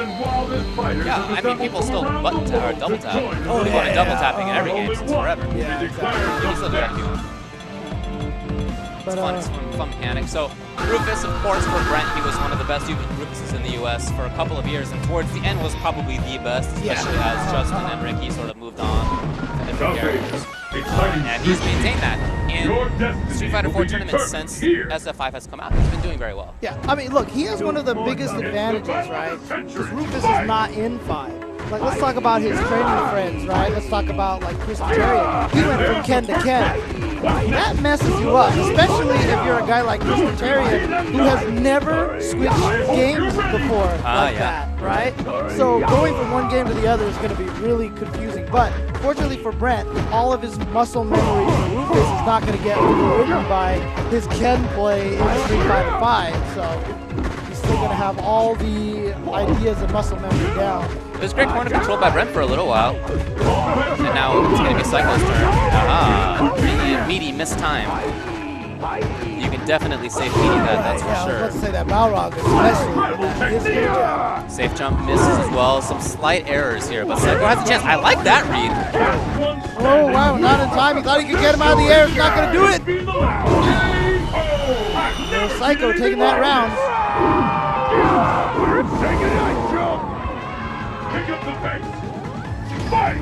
Yeah, I mean, people still button tap or double tap. Oh, they've been double tapping in every game since forever. Yeah, exactly. You can still do that if you want. It's fun. It's a fun mechanic. So Rufus, of course, for Brent, he was one of the best Rufuses in the U.S. for a couple of years, and towards the end was probably the best, especially as Justin and Ricky sort of moved on to different characters. And he's maintained that in Street Fighter 4 tournaments since SF5 has come out. He's been doing very well. Yeah, I mean, look, he has one of the biggest advantages, right? Because Rufus is not in 5. Like, let's talk about his training friends, right? Let's talk about, like, Chris Terrio. He went from Ken to Ken. That messes you up, especially if you're a guy like Chris Terrio who has never switched games before like that, right? So going from one game to the other is going to be really confusing. But fortunately for Brent, all of his muscle memory for Rufus is not going to get overridden by his Ken play in Street Fighter 5. So he's still going to have all the ideas and muscle memory down. It was great corner control by Brent for a little while. And now it's going to be Psycho's turn. Really meaty missed time. You can definitely save meaty that's for sure. I was about to say that Balrog especially. That safe jump misses as well. Some slight errors here, but Psycho has a chance. I like that read. Oh, wow, not in time. He thought he could get him out of the air. He's not going to do it. There's Psycho taking that round. Pick up the pace. Fight!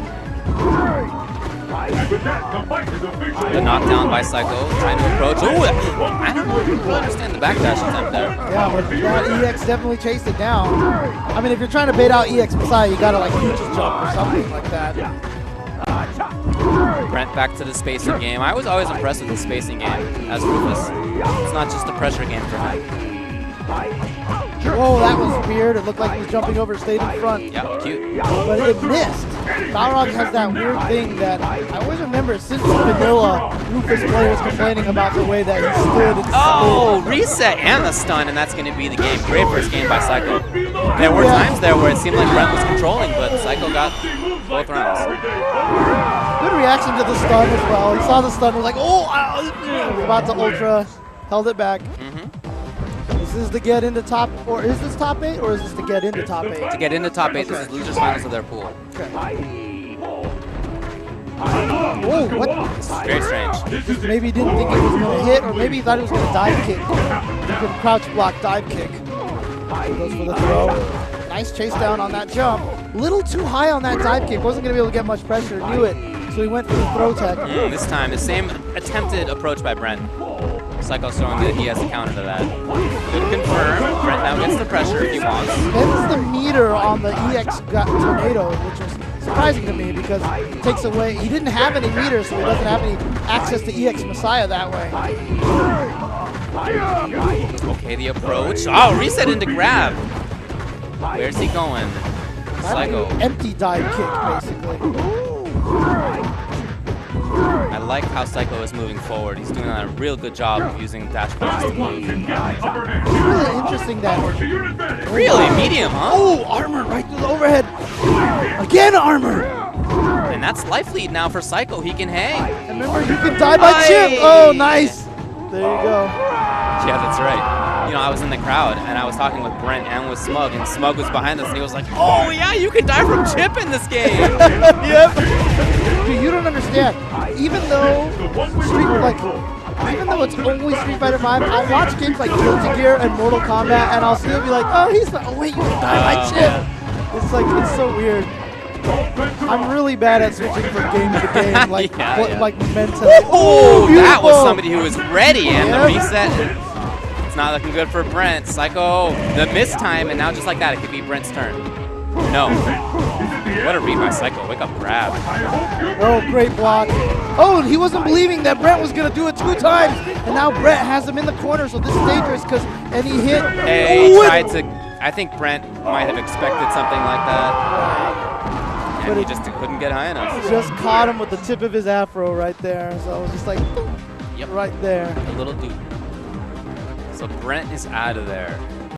The knockdown by Psycho, trying to approach. Ooh, I don't really understand the backdash attempt there. Yeah, but that EX definitely chased it down. I mean, if you're trying to bait out EX Messiah, you gotta like huge jump or something like that. Brent back to the spacing game. I was always impressed with the spacing game as Rufus. It's not just a pressure game for him. Whoa, that was weird. It looked like he was jumping over, stayed in front. Yeah, cute. But it missed. Balrog has that weird thing that I always remember since vanilla, Rufus play was complaining about the way that he stood and Oh, reset and the stun, and that's going to be the game. Great first game by Psycho. There were times there where it seemed like Brent was controlling, but Psycho got both rounds. Good reaction to the stun as well. He saw the stun, was like, oh, about to ultra, held it back. Is this to get into top, or is this top 8, or is this to get into top 8? To get into top 8, this is losers finals of their pool. Okay. Oh, what? Very strange. Maybe he didn't think it was going to hit, or maybe he thought it was going to dive kick. He could crouch block dive kick. He goes for the throw. Nice chase down on that jump. Little too high on that dive kick. Wasn't going to be able to get much pressure. Knew it. So he went for the throw tech. This time, the same attempted approach by Brent. Psycho showing that he has a counter to that. Good confirm. Brent now gets the pressure if he wants. Spends the meter on the EX tornado, which was surprising to me because it takes away. He didn't have any meters, so he doesn't have any access to EX Messiah that way. Okay, the approach. Oh, reset into grab. Where's he going? Psycho. Empty dive kick, basically. I like how Psycho is moving forward. He's doing a real good job of using dash punches to move. Really interesting that. Really? Medium, huh? Oh, armor right through the overhead. Again, armor. And that's life lead now for Psycho. He can hang. And remember, you can die by chip. Oh, nice. There you go. Yeah, that's right. You know, I was in the crowd, and I was talking with Brent and with Smug, and Smug was behind us, and he was like, oh, yeah, you can die from chip in this game. Yep. Dude, you don't understand. Even though it's only Street Fighter 5, I'll watch games like Guilty Gear and Mortal Kombat, and I'll still be like, oh, he's not. Oh, wait, you can die by chip. It's like, it's so weird. I'm really bad at switching from game to game, like, like mentally. Oh, that was somebody who was ready, and the reset. It's not looking good for Brent. Psycho, the miss time, and now just like that, it could be Brent's turn. No. What a read by Psycho. Wake up grab. Oh, great block. Oh, he wasn't believing that Brent was going to do it 2 times, and now Brent has him in the corner, so this is dangerous because any hit. Hey, he tried to. I think Brent might have expected something like that. And he just couldn't get high enough. Just caught him with the tip of his afro right there. So I was just like, right there. A little dude. So Brent is out of there.